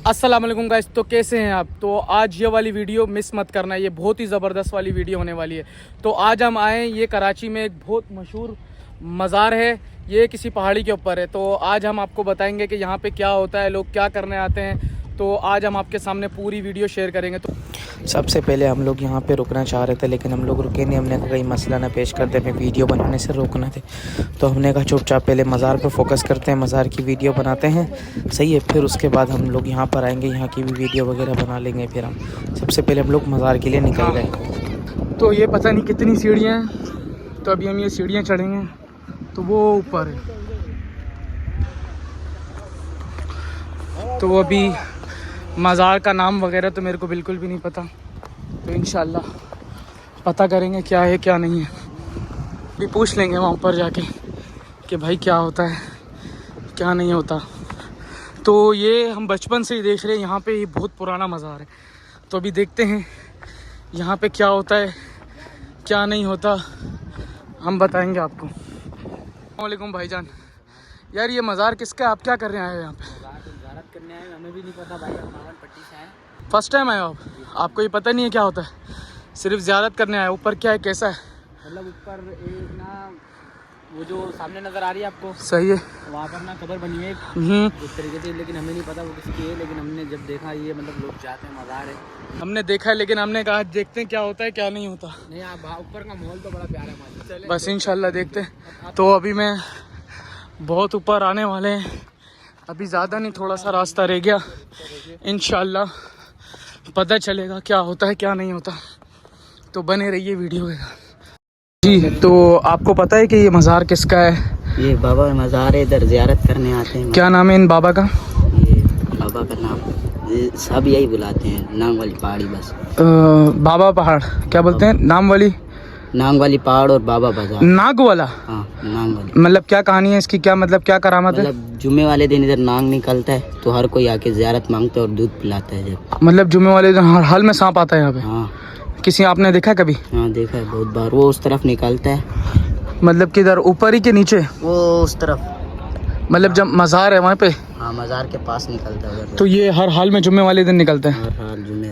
अस्सलाम वालेकुम गाइस। तो कैसे हैं आप? तो आज ये वाली वीडियो मिस मत करना, ये बहुत ही ज़बरदस्त वाली वीडियो होने वाली है। तो आज हम आए, ये कराची में एक बहुत मशहूर मज़ार है, ये किसी पहाड़ी के ऊपर है। तो आज हम आपको बताएंगे कि यहाँ पे क्या होता है, लोग क्या करने आते हैं। तो आज हम आपके सामने पूरी वीडियो शेयर करेंगे। तो सबसे पहले हम लोग यहाँ पे रुकना चाह रहे थे, लेकिन हम लोग रुके नहीं। हमने कहा कहीं मसला ना पेश करते, हमें वीडियो बनाने से रोकना थे। तो हमने कहा चुपचाप पहले मज़ार पे फोकस करते हैं, मज़ार की वीडियो बनाते हैं, सही है। फिर उसके बाद हम लोग यहाँ पर आएंगे, यहाँ की भी वीडियो वगैरह बना लेंगे। फिर हम सबसे पहले हम लोग मज़ार के लिए निकल गए। तो ये पता नहीं कितनी सीढ़ियाँ हैं, तो अभी हम ये सीढ़ियाँ चढ़ेंगे। तो वो ऊपर है, तो वो अभी मज़ार का नाम वगैरह तो मेरे को बिल्कुल भी नहीं पता। तो इंशाल्लाह पता करेंगे क्या है क्या नहीं है। भी पूछ लेंगे वहाँ ऊपर जाके कि भाई क्या होता है क्या नहीं होता। तो ये हम बचपन से ही देख रहे हैं, यहाँ पे ये बहुत पुराना मज़ार है। तो अभी देखते हैं यहाँ पे क्या होता है क्या नहीं होता, हम बताएंगे आपको। अस्सलामुअलैकुम भाईजान। यार ये मज़ार किसका है? आप क्या कर रहे हैं यहाँ पे? करने आए, हमें भी नहीं पता भाई, हम पट्टी से आए। फर्स्ट टाइम आए हो आप? आपको ये पता नहीं है क्या होता है? सिर्फ ज़ियारत करने आए। ऊपर क्या है, कैसा है? मतलब ऊपर एक ना वो जो सामने नज़र आ रही है आपको, सही है, वहाँ पर ना कब्र बनी है इस तरीके से, लेकिन हमें नहीं पता वो किसकी है। लेकिन हमने जब देखा ये मतलब लोग जाते हैं, मज़ार है, हमने देखा है, लेकिन हमने कहा देखते हैं क्या होता है क्या नहीं होता। नहीं आप ऊपर का माहौल तो बड़ा प्यारा है, बस इंशाल्लाह देखते हैं। तो अभी मैं बहुत ऊपर आने वाले हैं, अभी ज़्यादा नहीं, थोड़ा सा रास्ता रह गया। इंशाल्लाह पता चलेगा क्या होता है क्या नहीं होता। तो बने रहिए वीडियो के साथ। जी, तो आपको पता है कि ये मज़ार किसका है? ये बाबा मज़ार है, इधर ज़ियारत करने आते हैं। क्या नाम है इन बाबा का? ये बाबा का नाम सब यही बुलाते हैं, नांग वाली पहाड़ी बस। बाबा पहाड़ क्या बोलते हैं? नाम वाली, नांग वाली पहाड़ और बाबा बाजार। नाग वाला? हाँ नांग वाली। मतलब क्या कहानी है इसकी, क्या मतलब क्या करामत है? मतलब जुम्मे वाले दिन इधर नांग निकलता है, तो हर कोई आके ज़ियारत मांगता है और दूध पिलाता है जब। मतलब जुम्मे वाले दिन हर हाल में सांप आता है यहाँ पे? हाँ किसी आपने देखा कभी? हाँ देखा है बहुत बार। वो उस तरफ निकलता है। मतलब किधर, ऊपर ही के नीचे? वो उस तरफ, मतलब जब मज़ार है वहाँ पे? हाँ मज़ार के पास निकलता है उधर। तो ये हर हाल में जुम्मे वाले दिन निकलते हैं? हर हाल जुम्मे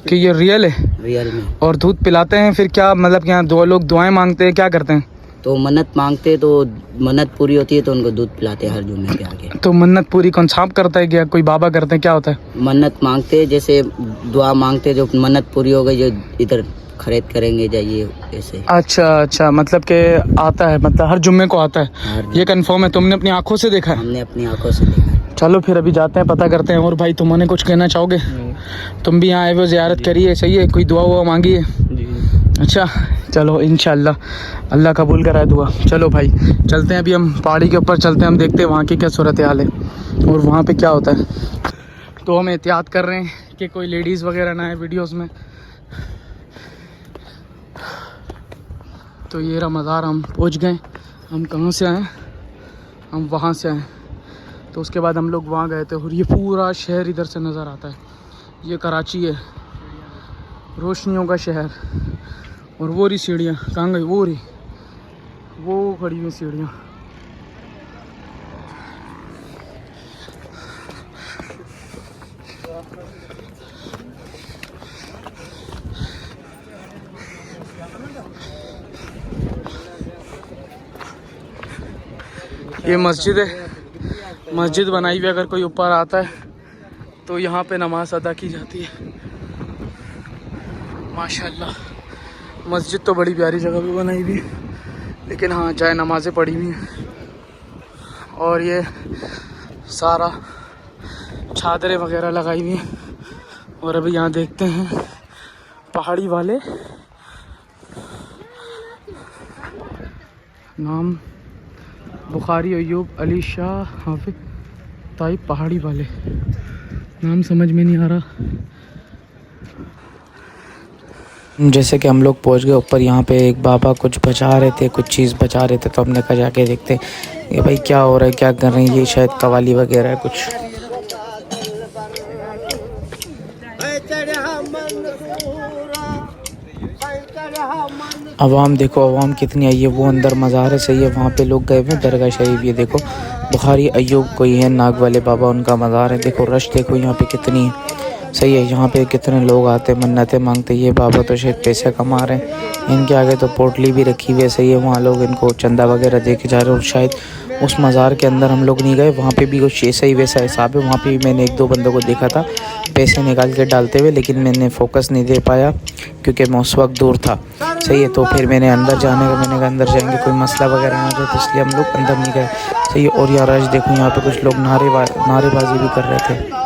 कि ये रियल है? रियल में। और दूध पिलाते हैं फिर क्या मतलब, यहाँ दो लोग दुआएं मांगते हैं, क्या करते हैं? तो मन्नत मांगते, तो मन्नत पूरी होती है तो उनको दूध पिलाते हैं हर जुम्मे के आगे। तो मन्नत पूरी कौन, सांप करता है क्या, कोई बाबा करते हैं, क्या होता है? मन्नत मांगते, जैसे दुआ मांगते, जो मन्नत पूरी हो गई जो इधर खरीद करेंगे जाइए ऐसे। अच्छा, मतलब कि आता है, मतलब हर जुम्मे को आता है? ये कंफर्म है? तुमने अपनी आंखों से देखा है? हमने अपनी आंखों से देखा है। चलो फिर अभी जाते हैं, पता करते हैं। और भाई तुमने कुछ कहना चाहोगे? तुम भी यहाँ आए हो, ज़ियारत करिए, सही है? कोई दुआ हुआ मांगी है? अच्छा चलो, इंशाल्लाह अल्लाह कबूल कराए दुआ। चलो भाई चलते हैं, अभी हम पहाड़ी के ऊपर चलते हैं, हम देखते हैं वहाँ की क्या सूरत हाल है और वहाँ पे क्या होता है। तो हम एहतियात कर रहे हैं कि कोई लेडीज़ वगैरह ना आए वीडियोस में। तो ये रहा मज़ार, हम पहुँच गए। हम कहाँ से आए? हम वहाँ से आए। तो उसके बाद हम लोग वहाँ गए थे और ये पूरा शहर इधर से नज़र आता है। ये कराची है, रोशनियों का शहर। और वो रही सीढ़ियाँ, कहाँ गई? वो रही, वो खड़ी हुई सीढ़ियाँ। ये मस्जिद है, मस्जिद बनाई हुई, अगर कोई ऊपर आता है तो यहाँ पे नमाज अदा की जाती है। माशाल्लाह मस्जिद तो बड़ी प्यारी जगह पे बनाई हुई है, लेकिन हाँ चाहे नमाज़ें पढ़ी हुई हैं। और ये सारा चादरें वगैरह लगाई हुई हैं। और अभी यहाँ देखते हैं पहाड़ी वाले, नाम बुखारी अयूब अली शाह हाफिज ताइब, पहाड़ी वाले, नाम समझ में नहीं आ रहा। जैसे कि हम लोग पहुंच गए ऊपर, यहाँ पे एक बाबा कुछ बचा रहे थे, कुछ चीज़ बचा रहे थे। तो हमने कहा जाके देखते ये भाई क्या हो रहा है, क्या कर रहे हैं। ये शायद कवाली वगैरह है कुछ। अवाम देखो, अवाम कितनी आई है। वो अंदर मज़ार है, सही है, वहाँ पे लोग गए हुए हैं, दरगाह शरीफ। ये देखो बुखारी अयूब कोई है, नाग वाले बाबा उनका मज़ार है। देखो रश देखो यहाँ पे कितनी है। सही है, यहाँ पे कितने लोग आते हैं मन्नतें मांगते। ये बाबा तो शायद पैसे कमा रहे हैं, इनके आगे तो पोटली भी रखी हुई है। सही है, वहाँ लोग इनको चंदा वगैरह दे के जा रहे हैं। और शायद उस मज़ार के अंदर हम लोग नहीं गए, वहाँ पे भी कुछ ऐसा ही वैसा हिसाब है। वहाँ पे भी मैंने एक दो बंदों को देखा था पैसे निकाल के डालते हुए, लेकिन मैंने फ़ोकस नहीं दे पाया क्योंकि मैं उस वक्त दूर था। सही है, तो फिर मैंने अंदर जाने का, मैंने कहा अंदर जाएंगे कोई मसला वगैरह ना हो जाए, तो इसलिए हम लोग अंदर नहीं गए। सही है, और यार आज देखो यहाँ पे कुछ लोग नारेबाजी भी कर रहे थे।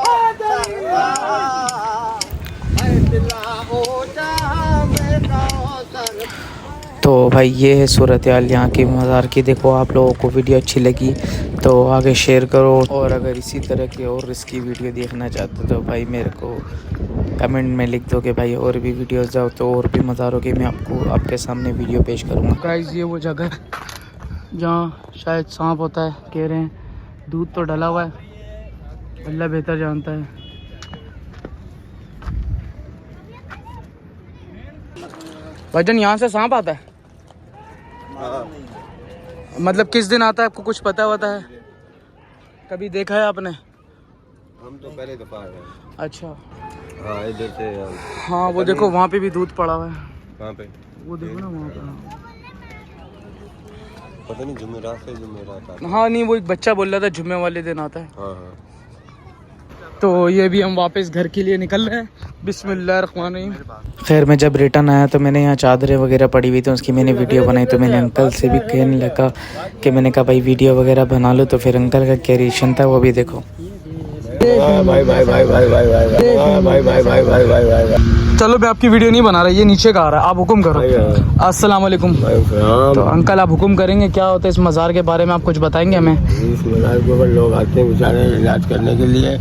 तो भाई ये है सूरत हाल यहाँ की मज़ार की। देखो आप लोगों को वीडियो अच्छी लगी तो आगे शेयर करो, और अगर इसी तरह की और इसकी वीडियो देखना चाहते हो तो भाई मेरे को कमेंट में लिख दो कि भाई और भी वीडियोस जाओ, तो और भी मज़ारों की मैं आपको आपके सामने वीडियो पेश करूँगा। गाइस ये वो जगह है जहाँ शायद सांप होता है, कह रहे हैं। दूध तो डला हुआ है, अल्लाह बेहतर जानता है। भाईजान यहाँ से सांप आता है? मतलब किस दिन आता है, आपको कुछ पता होता है? कभी देखा है आपने? हम तो पहले दफा आए हैं। अच्छा हाँ इधर से। हाँ वो देखो वहाँ पे भी दूध पड़ा हुआ है। कहाँ पे? वो देखो ना वहाँ पे। पता नहीं जुमेरात से जुमेरात आता है। हाँ नहीं, वो एक बच्चा बोल रहा था जुम्मे वाले दिन आता है। हाँ हाँ। तो ये भी हम वापस घर के लिए निकल रहे हैं। बिस्मिल्लाहिर्रहमानिर्रहीम। खैर मैं जब रिटर्न आया तो मैंने यहाँ चादरें वगैरह पड़ी हुई थी, उसकी मैंने वीडियो बनाई। तो मैंने अंकल से भी कहने लगा कि मैंने कहा भाई वीडियो वगैरह बना लो, तो फिर अंकल का क्या रिएक्शन था वो भी देखो। चलो मैं आपकी वीडियो नहीं बना रहा, ये नीचे का आ रहा है, आप हुक्म करो। अस्सलाम वालेकुम। तो अंकल आप हुक्म करेंगे, क्या होता है इस मज़ार के बारे में आप कुछ बताएंगे हमें? इस मज़ार के ऊपर लोग आते हैं बेचारे इलाज करने के लिए,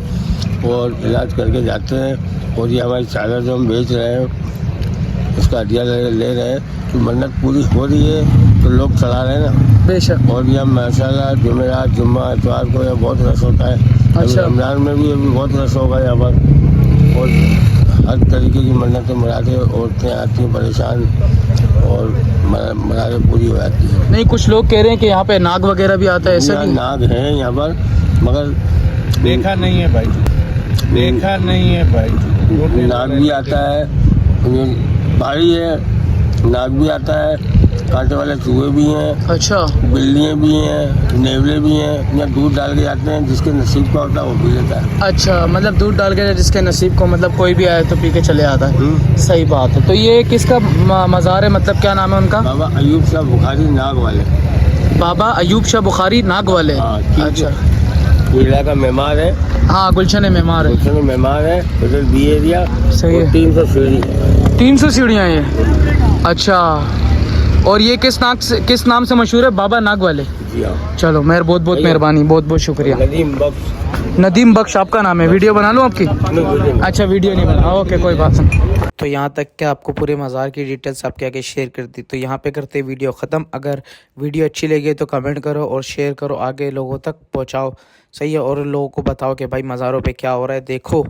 और इलाज करके जाते हैं। और ये हमारी चादर जो हम बेच रहे हैं उसका हदिया ले रहे हैं, तो मन्नत पूरी हो रही है तो लोग चला रहे हैं ना। बेशक। और ये माशाल्लाह जुमेरात जुम्मा इतवार को यहाँ बहुत रश होता है। अच्छा। रमज़ान में भी अभी बहुत रश होगा यहाँ पर, और हर तरीके की मन्नतें मुरादें औरतें आती हैं परेशान, और मुरादें पूरी हो जाती हैं। नहीं कुछ लोग कह रहे हैं कि यहाँ पे नाग वगैरह भी आता है, ऐसा भी? नाग है यहाँ पर, मगर देखा नहीं है भाई, देखा नहीं है भाई। नाग भी आता है, भारी है, नाग भी आता है, कांटे वाले चूहे भी हैं, अच्छा बिल्लियाँ भी हैं, नेवले भी हैं। यहाँ दूध डाल के जाते हैं, जिसके नसीब का होता है वो पी लेता है। अच्छा, मतलब दूध डाल के जिसके नसीब को, मतलब कोई भी आए तो पी के चले आता है। सही बात है। तो ये किसका मज़ार है, मतलब क्या नाम है उनका? बाबा अयूब शाह बुखारी नाग वाले। बाबा अयूब शाह बुखारी नाग वाले। हाँ, ठीक है। अच्छा जिला का मेहमान है। हाँ, गुलशन मेहमान है। गुलशन मेहमान है, उधर बी एरिया। सही है। 300 सीढ़ी। 300 सीढ़ियाँ ये? अच्छा, और ये किस नाम से मशहूर है? बाबा नाग वाले। जी हाँ। चलो मेहर बहुत बहुत मेहरबानी, बहुत बहुत शुक्रिया। नदीम बख्श आपका नाम है। वीडियो बना लूँ आपकी? अच्छा वीडियो नहीं बना, ओके कोई बात नहीं। तो यहाँ तक कि आपको पूरे मज़ार की डिटेल्स आपके आगे शेयर कर दी। तो यहाँ पे करते वीडियो ख़त्म। अगर वीडियो अच्छी लगी तो कमेंट करो और शेयर करो, आगे लोगों तक पहुँचाओ। सही है, और लोगों को बताओ कि भाई मज़ारों पे क्या हो रहा है, देखो।